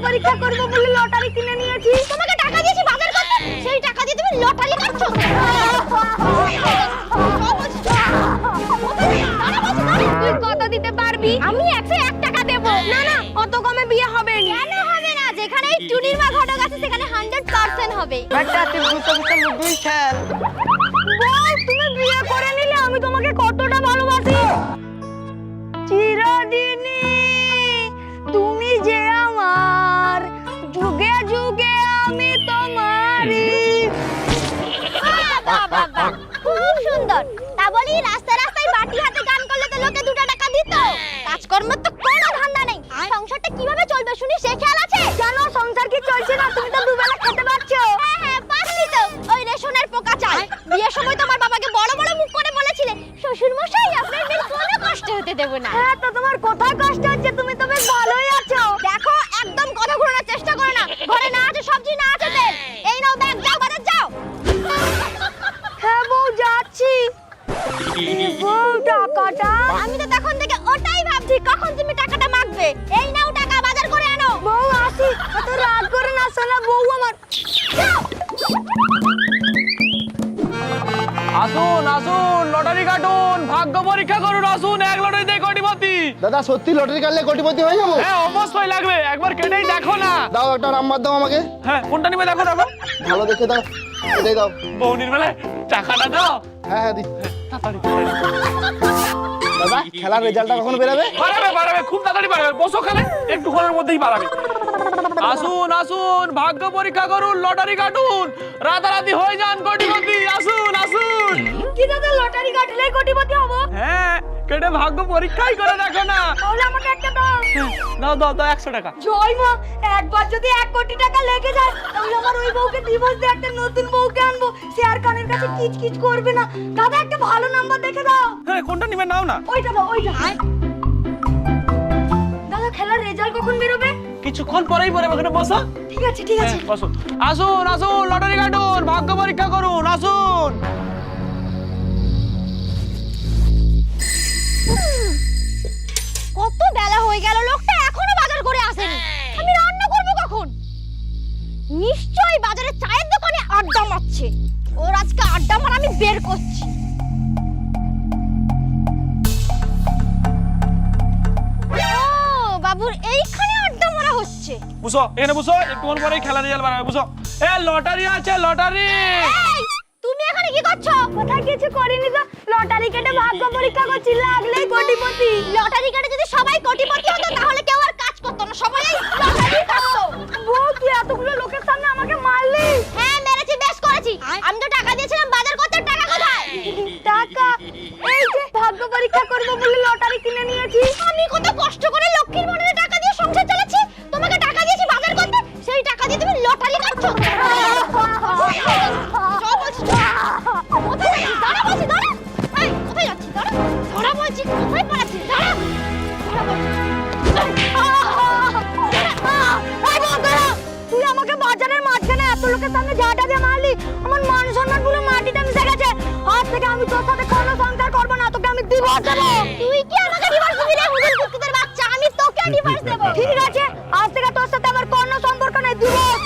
পরীক্ষা করব বলে লটারি কিনে নিয়েছি। তোমাকে টাকা দিয়েছি বাজার করতে, সেই টাকা দিয়ে তুমি লটারি কাটছো। তুই কত দিতে পারবি? আমি 101 টাকা দেব। না না, অত কমে বিয়ে হবে না। কেন হবে না? যেখানে টুনির মা ঘটক আছে সেখানে 100% হবে। বেটা তুই ভূত লুডুই খেল। বল, তুমি বিয়ে করে নিলে আমি তোমাকে কতটা ভালোবাসি। চিরদিনই তুমি যে আমার, যুগে যুগে আমি তোমারই। খুব সুন্দর। তা বলি রাস্তায় রাস্তায় বাটি হাতে গান করলে তো লোকে 2 টাকা দিত। কাজকর্মের তো কোনো ধান্দা নেই। সংসারটা কিভাবে চলবে শুনি সে খেয়াল আছে? জানো সংসার কি চলছে না? তুমি তো দুবেলা খেতে পারছো। হ্যাঁ হ্যাঁ পাচ্ছি তো। ওই রেশনের পোকা চাই। বিয়ের সময় তোমার বাবাকে বড় বড় মুখ করে বলেছিলে, শ্বশুর মশাই আপনার মেয়ের কোনো কষ্ট হতে দেব না। হ্যাঁ তো তোমার কোথায় কষ্ট হচ্ছে? তুমি তো বেশ ভালোই আছো। দেখো একদম কথা ঘোরানোর চেষ্টা করো না। ঘরে না আছে সবজি, না আছে তেল। এই নাও ব্যাগ, যাও বাজার যাও। হ্যাঁ বউ যাচ্ছি। বউ টাকাটা? আমি তো তখন থেকে ওটাই ভাবছি কখন তুমি টাকাটা মাগবে। এই নাও টাকা, বাজার করে আনো। বউ আসি, এত রাগ করে না শোনা বউ আমার। আসুন আসুন, লটারি কাটুন, ভাগ্য পরীক্ষা করুন। আসুন, 1 লটারিতে কোটিপতি। দাদা সত্যি লটারি কাটলে কোটিপতি হয়ে যাবো? হ্যাঁ অবশ্যই লাগবে, একবার কেটেই দেখো না। দাও একটা নাম্বার দাও আমাকে। হ্যাঁ কোনটা নিবে দেখো দেখো। ভালো দেখে দাও, এটাই দাও। বউ নির্মলে টাকাটা দাও। হ্যাঁ হ্যাঁ দিচ্ছি। তাড়াতাড়ি দাদা খেলার রেজাল্টটা কখন বেরোবে? বাড়াবে বাড়াবে, খুব তাড়াতাড়ি বাড়াবে। বসো খালে, একটুক্ষণের মধ্যেই বাড়াবে। আসুন আসুন, ভাগ্য পরীক্ষা করুন, লটারি কাটুন, রাতারাতি হয়ে যান কোটিপতি। আসুন আসুন। কি দাদা লটারি কাটলে কোটিপতি হব? হ্যাঁ কেটে ভাগ্য পরীক্ষাই করে দেখো না। তাহলে আমাকে একটা দাও। দাও দাও দাও, 100 টাকা। জয় মা, একবার যদি 1 কোটি টাকা লেগে যায় তাহলে আমার ওই বউকে ডিভোর্স দিয়ে একটা নতুন বউকে আনবো। সে আর কানের কাছে কিচকিচ করবে না। দাদা একটা ভালো নাম্বার দেখে দাও। হ্যাঁ কোনটা নিবে নাও না। ওইটা দাও, ওইটা। দাদা খেলার রেজাল্ট কখন বেরোবে? কিছুক্ষণ পরেই বেরোবে, এখানে বসো। ঠিক আছে ঠিক আছে। বসো। আসুন আসুন, লটারি কাটুন, ভাগ্য পরীক্ষা করুন। আসুন। কত বেলা হয়ে গেল, লোকটা এখনো বাজার করে আসেনি। আমি রান্না করব কখন? নিশ্চয়ই বাজারে চায়ের দোকানে আড্ডা মারছে। ওর আজকে আড্ডা মারা আমি বের করছি। ও বাবুর এইখানে আড্ডা মারা হচ্ছে। বুঝো, এখানে বুঝো, একটুক্ষণ পরেই খেলা রেজাল্ট বাড়াবে। বুঝো, এ লটারি আছে, লটারি। এই তুমি এখানে কি করছো? কোথায় কিছু করিনি তো, লটারি কেটে ভাগ্য পরীক্ষা করছি, লাগলেই কোটিপতি। লটারি কেটে যদি সবাই কোটিপতি হতো তাহলে কেউ আর কাজ করতো না, সবাই লটারি কাটতো। বউ তুই এতগুলো লোকের সামনে আমাকে মারলি। হ্যাঁ মেরেছি, বেশ করেছি। আমি তো টাকা দিয়েছিলাম বাজার করতে, টাকা কোথায়? টাকা এই যে ভাগ্য পরীক্ষা করব বলে লটারি কিনে নিয়েছি। আমি কত কষ্ট করে লক্ষ্মীর ভান্ডারে টাকা দিয়ে সংসার চালাচ্ছি, তোমাকে টাকা দিয়েছি বাজার করতে, সেই টাকা দিয়ে তুমি লটারি কাটছো। তুই আমাকে বাজারের মাঝখানে এত লোকের সামনে ঝাঁটা দিয়ে মারলি, আমার মান সম্মান পুরো মাটিতে মিশে গেছে। আজ থেকে আমি তোর সাথে কোনো সংসার করবো না, তোকে আমি ডিভোর্স দেবো। তুই কি আমাকে ডিভোর্স দিবি রে হুজুর কুত্তাদের বাচ্চা? আমি তোকে ডিভোর্স দেবো। ঠিক আছে, আজ থেকে তোর সাথে আমার কোনো সম্পর্ক নেই, ডিভোর্স।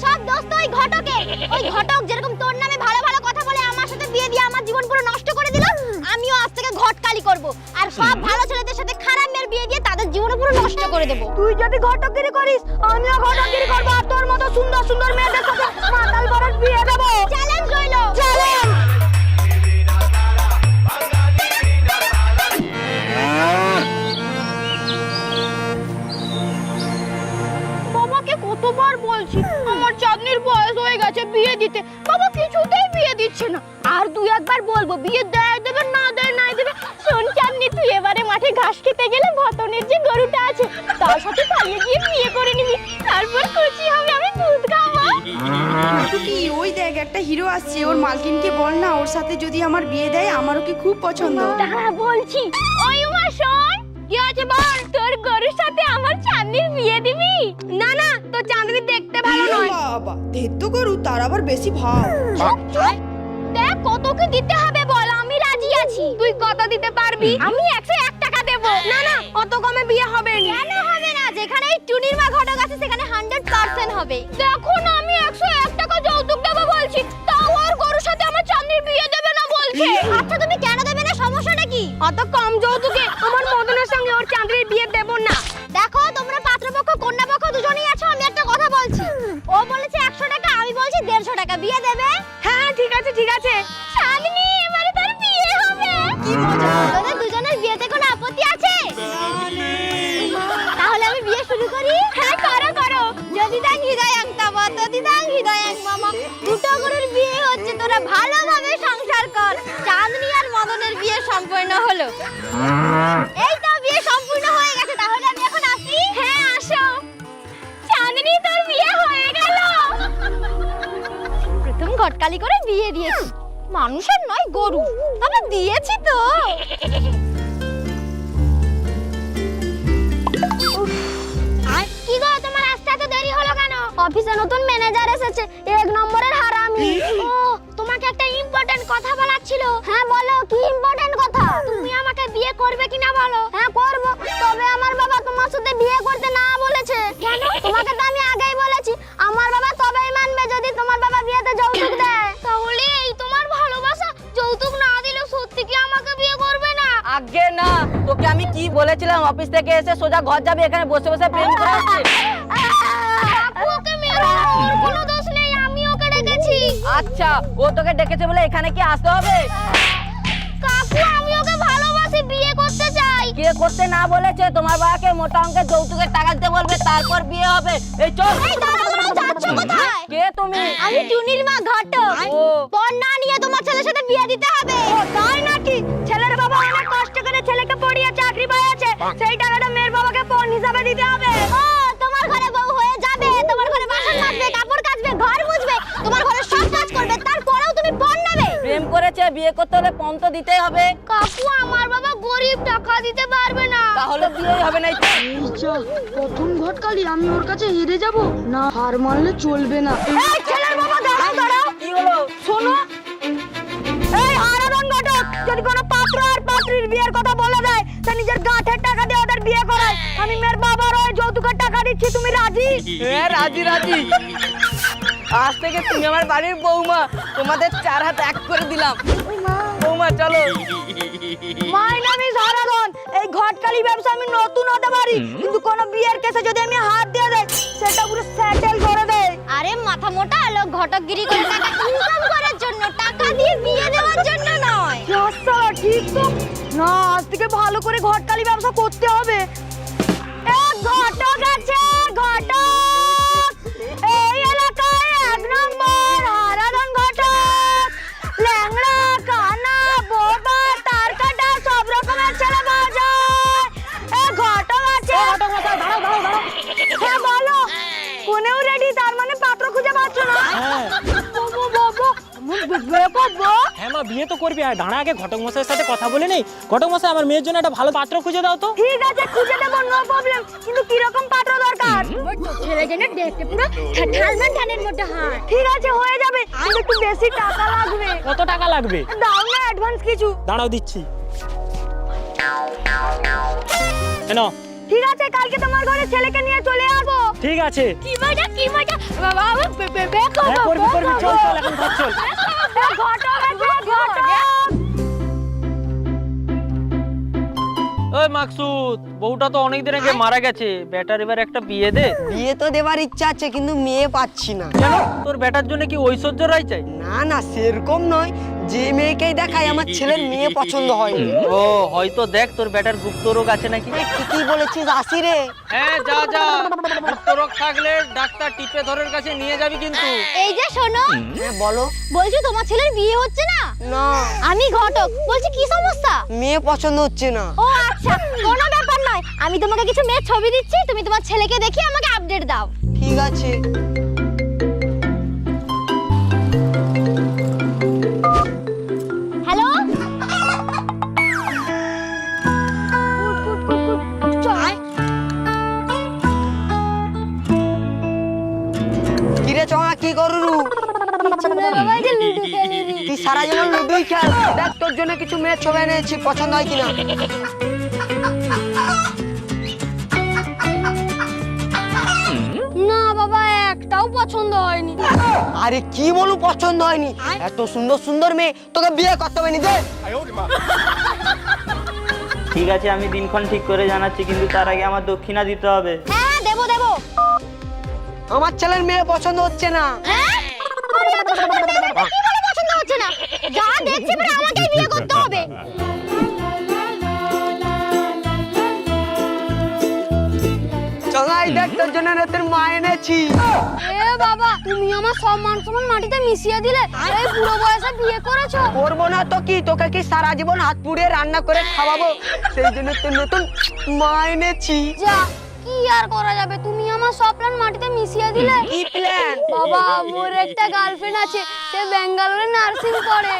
সব দোষ তো ওই ঘটকের। ওই ঘটক যেরকম তোর নামে ভালো ভালো কথা বলে আমার সাথে বিয়ে দিয়ে আমার জীবন পুরো নষ্ট করে দিল, আমিও আজ থেকে ঘটকালি করব। আর সব ভালো ছেলেদের সাথে খারাপ মেয়ের বিয়ে দিয়ে তাদের জীবন পুরো নষ্ট করে দেব। তুই যদি ঘটকগিরি করিস আমিও ঘটকগিরি করব, আর তোর মতো সুন্দর সুন্দর মেয়েদের সাথে মাতাল বরের বিয়ে দেব। চ্যালেঞ্জ রইল, চ্যালেঞ্জ। বাবাকে কতবার বলছি আমার চাঁদনির বয়স হয়ে গেছে বিয়ে দিতে, বাবা কিছুতেই বিয়ে দিচ্ছে না। আর 2-1 বার বলবো বিয়ে দেয় দেবে, না দেয় নাই দেবে। শোন চাঁদনি, তুই এবারে মাঠে ঘাস খেতে গেলে ভতনের যে গরুটা আছে তার সাথে পালিয়ে গিয়ে বিয়ে করে নিবি, তারপর খুশি হবে আমি দুধ খাবো। কি ওই দেখ একটা হিরো আসছে, ওর মালকিনকে বল না ওর সাথে যদি আমার বিয়ে দেয়, আমারও কি খুব পছন্দ। হ্যাঁ বলছি। ওই মা শোন, কি আছে বল, তোর গরুর সাথে আমার চাঁদনির বিয়ে দিবি? না না, তোর চাঁদনি দেখতে ভালো নয়। বাবা ধেত্ত গরু, তার আবার বেশি ভাব। দেখ কত কি দিতে হবে বল, আমি রাজি আছি। তুই কত দিতে পারবি? আমি 101 টাকা দেব। না না, অত কমে বিয়ে হবে না। কেন হবে না? যেখানে টুনির মা ঘটক আছে সেখানে হবে। দেখো না আমি 101 টাকা যৌতুক দেবো বলছি, তাও আর গরুর সাথে আমার চাঁদনির বিয়ে দেবে না বলছে। আচ্ছা তুমি কেন দেবে না, সমস্যাটা কি? অত কম যৌতুকে আমার মদনের সঙ্গে ওর চাঁদনির বিয়ে দেব না। দেখো তোমরা পাত্রপক্ষ কন্যাপক্ষ দুজনেই আছো, আমি একটা কথা বলছি। ও বলেছে 100 টাকা, আমি বলছি 150 টাকা। বিয়ে দেবে? হ্যাঁ ঠিক আছে ঠিক আছে। চাঁদনি এবারে তার বিয়ে হবে। কি মজা, তোদের দুজনের বিয়েতে কোনো আপত্তি আছে? তাহলে আমি বিয়ে শুরু করি? হ্যাঁ করো করো। যদি দাং হৃদয়াং তব তদিদাং হৃদয়াং মম। দুটো গরুর বিয়ে হচ্ছে, তোরা ভালোভাবে সংসার কর। চাঁদনি আর মদনের বিয়ে সম্পূর্ণ হলো। এই তো বিয়ে সম্পূর্ণ হয়ে গেছে, তাহলে আমি এখন আসি? হ্যাঁ আসো। চাঁদনি তোর বিয়ে হয়ে গেল। প্রথম ঘটকালি করে বিয়ে দিয়েছি, মানুষের নয় গরু, তবে দিয়েছি তো। আর কি গো, তোমার আসতে এত দেরি হলো কেন? অফিসে নতুন ম্যানেজার এসেছে, 1 নম্বরের হারামি। ও তোমাকে একটা ইম্পর্টেন্ট কথা বলার ছিল। হ্যাঁ বলো, কি ইম্পর্টেন্ট কথা? তুমি আমাকে বিয়ে করবে কিনা বলো? হ্যাঁ করব, তবে আমার বাবা তোমার সাথে বিয়ে করতে না বলেছে। কেন? তোমাকে তো আমি আগেই বলেছি আমার বাবা তবেই মানবে যদি তোমার বাবা বিয়েতে যৌতুক দেয়। তাহলে এই তোমার ভালোবাসা, যৌতুক না দিলে সত্যি কি আমাকে বিয়ে করবে না? আগে না, তোকে আমি কি বলেছিলাম, অফিস থেকে এসে সোজা ঘর যাবি, এখানে বসে বসে প্রেম করে আসছিস। কাকু ওকে মেরো না, ওর কোনো দোষ নেই, আমি ওকে ডেকেছি। আচ্ছা, ও তোকে ডেকেছে বলে এখানে কি আসতে হবে? কাকু আমি ওকে ভালোবাসি, বিয়ে করতে চাই। কে করতে না বলেছে? তোমার বাবাকে মোটা অঙ্কের যৌতুকের টাকা দিতে বলবে, তারপর বিয়ে হবে। এই চল। এই দাঁড়াও দাঁড়াও, যাচ্ছ কোথায়? কে তুমি? আমি টুনির মা ঘটক। ও। পণ না নিয়ে তোমার ছেলের সাথে বিয়ে দিতে হবে। ও তাই নাকি? ছেলের বাবা অনেক কষ্ট করে ছেলেকে পড়িয়ে চাকরি পেয়েছে, সেই টাকাটা মেয়ের বাবাকে পণ হিসাবে দিতে হবে। ও তোমার ঘরে বউ হয়ে যাবে, তোমার ঘরে বাসন মাজবে, কাপড় কাচবে, ঘর মুছবে, তোমার ঘরে সব কাজ করবে, তারপরেও তুমি পণ নেবে? প্রেম করেছে, বিয়ে করতে হলে পণ তো দিতেই হবে। কাকু আমার বাবা গরিব, টাকা দিতে পারবে না। তাহলে বিয়েই হবে না। প্রথম ঘটকালি আমি ওর কাছে হেরে যাব না, হার মানলে চলবে না। এই ছেলের বাবা দাঁড়াও দাঁড়াও। কি হলো? শোনো, এই হারাধন ঘটক যদি কোনো পাত্র আর পাত্রীর বিয়ের কথা বলে দেয়, তা নিজের গাঁটের টাকা দিয়ে ওদের বিয়ে করায়। আমি মেয়ের বাবার ওই যৌতুকের টাকা দিচ্ছি, তুমি রাজি? হ্যাঁ রাজি রাজি। আজ থেকে তুমি আমার বাড়ির বৌমা, তোমাদের 4 হাত এক করে দিলাম। বৌমা চলো। মাই নাম ইজ হারাধন। এই ঘটকালি ব্যবসা আমি নতুন হতে পারি, কিন্তু কোনো বিয়ের কেসে যদি আমি হাত দিয়ে দেই, সেটা পুরো সেটেল করে দেয়। আরে মাথা মোটা লোক ঘটকগিরি করে টাকা ইনকাম করার জন্য, টাকা দিয়ে বিয়ে দেওয়ার জন্য নয়। আচ্ছা ঠিক তো না, আজ থেকে ভালো করে ঘটকালি ব্যবসা করতে হবে। এক ঘটক আছে, ঘটক এই এলাকায় 1 নম্বর হারাধন ঘটক। ল্যাংড়া কানা বোবা তার কাটা সব রকমের ছেলে পাওয়া যায়। এ ঘটক আছে। হ্যাঁ বলো, কোনেও রেডি, তার মানে পাত্র খুঁজে পাচ্ছ না? বাবু বাবু বিয়ে করবো। হ্যাঁ মা, বিয়ে তো করবি। আর দাঁড়া, আগে ঘটক মশাইয়ের সাথে কথা বলে নেই। ঘটক মশাই, আমার মেয়ের জন্য একটা ভালো পাত্র খুঁজে দাও তো। ঠিক আছে খুঁজে দেবো, নো প্রবলেম, কিন্তু কি রকম পাত্র দরকার? ছেলে যেন দেখতে পুরো ঠালমান ধানের মতো হয়। ঠিক আছে হয়ে যাবে, কিন্তু একটু বেশি টাকা লাগবে। কত টাকা লাগবে? দাও না অ্যাডভান্স কিছু। দাঁড়াও দিচ্ছি। কেন? ঠিক আছে কালকে তোমার ঘরে ছেলেকে নিয়ে চলে আসবো। ঠিক আছে। কি মজা কি মজা, বাবা বেকো হ্যাঁ করবি করবি, চল চল এখন ঘর চল। ঘটক আছে ঘটক। ওই মাকসুদ, বউটা তো অনেক দিন আগে মারা গেছে, বেটার এবার একটা বিয়ে দে। বিয়ে তো দেবার ইচ্ছা আছে, কিন্তু মেয়ে পাচ্ছি না। কেন? তোর বেটার জন্য কি ঐশ্বর্য রায় চাই? না না, সেরকম নয়, যে মেয়েকেই দেখাই আমার ছেলের মেয়ে পছন্দ হয়নি। ও হয়তো দেখ, তোর বেটার গুপ্ত রোগ আছে নাকি। ঠিকই বলেছিস, আসি রে। হ্যাঁ যা যা, গুপ্ত রোগ থাকলে ডাক্তার টিপে ধরের কাছে নিয়ে যাবি কিন্তু। এই যে শোনো, হ্যাঁ বলো। বলছি তোমার ছেলের বিয়ে হচ্ছে না? না, আমি ঘটক, বলছি কি সমস্যা? মেয়ে পছন্দ হচ্ছে না। ও আচ্ছা, কোনো ব্যাপার নয়, আমি তোমাকে কিছু মেয়ের ছবি দিচ্ছি, তুমি তোমার ছেলেকে দেখিয়ে আমাকে আপডেট দাও। ঠিক আছে। হ্যালো, কিরে চঙা, কি করু? তুই সারা জীবন লুডুই খেল। দেখ তোর জন্য কিছু মেয়ের ছবি এনেছি, পছন্দ হয় কিনা। না বাবা, একটাও সেটাও পছন্দ হয়নি। আরে কি বলু পছন্দ হয়নি? এত সুন্দর সুন্দর মেয়ে তোকে বিয়ে করতে হবে নি দে। ঠিক আছে, আমি দিনক্ষণ ঠিক করে জানাচ্ছি, কিন্তু তার আগে আমার দক্ষিণা দিতে হবে। হ্যাঁ দেবো দেবো। আমার ছেলের মেয়ে পছন্দ হচ্ছে না। হ্যাঁ? কি বলে পছন্দ হচ্ছে না? যা দেখছি এবার আমাকেই বিয়ে করতে হবে। চঙাই দেখ তোর জন্য নতুন মা এনেছি। এ বাবা, তুমি আমার সব মান সম্মান মাটিতে মিশিয়ে দিলে। এই বুড়ো বয়সে বিয়ে করেছো? করবো না তো কি, তোকে কি সারা জীবন হাত পুড়িয়ে রান্না করে খাওয়াবো? সেই জন্য তোর নতুন মা এনেছি। যা, কি আর করা যাবে, তুমি আমার সব প্ল্যান মাটিতে মিশিয়ে দিলে। কি প্ল্যান? বাবা, মোর একটা গার্লফ্রেন্ড আছে, সে বেঙ্গালোরে নার্সিং করে।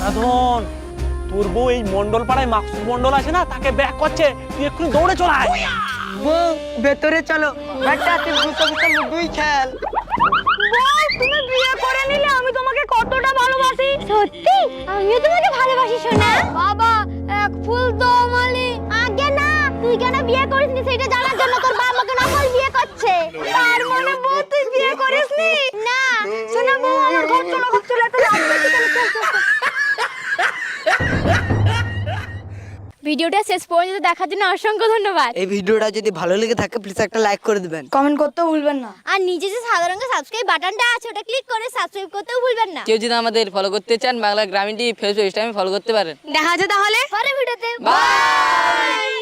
রাধন, তোর বউ এই মন্ডল পাড়ায় মাকসুদ মন্ডল আছে না, তাকে ব্যাক করছে, তুই এক্ষুনি দৌড়ে চলে আয়। বউ ভেতরে চলো, একটা তুই বুঝতে বুঝতে লুডুই খেল। বল, তুমি বিয়ে করে নিলে আমি তোমাকে কতটা ভালোবাসি। সত্যি? আমিও তোমাকে ভালোবাসি সোনা। বাবা, এক ফুল দোমালি। আগে না, তুই কেন বিয়ে করিসনি সেটা জানার জন্য তোর বাবা আমাকে নকল বিয়ে করছে। তার মানে বউ তুই বিয়ে করিসনি? না। সোনা বউ, আমার ঘর চলো, ঘর চলো, এত রাত হয়েছে কেন? চল, চল, চল। ভিডিওটা শেষ পর্যন্ত দেখার জন্য অসংখ্য ধন্যবাদ। এই ভিডিওটা যদি ভালো লেগে থাকে প্লিজ একটা লাইক করে দিবেন, কমেন্ট করতেও ভুলবেন না। আর নিচে যে সাদা রঙের সাবস্ক্রাইব বাটনটা আছে ওটা ক্লিক করে সাবস্ক্রাইব করতেও ভুলবেন না। কেউ যদি আমাদের ফলো করতে চান বাংলা গ্রামীণ টিভি ফেসবুক ইনস্টাগ্রামে ফলো করতে পারেন। দেখা আছে তাহলে পরের ভিডিওতে বাই।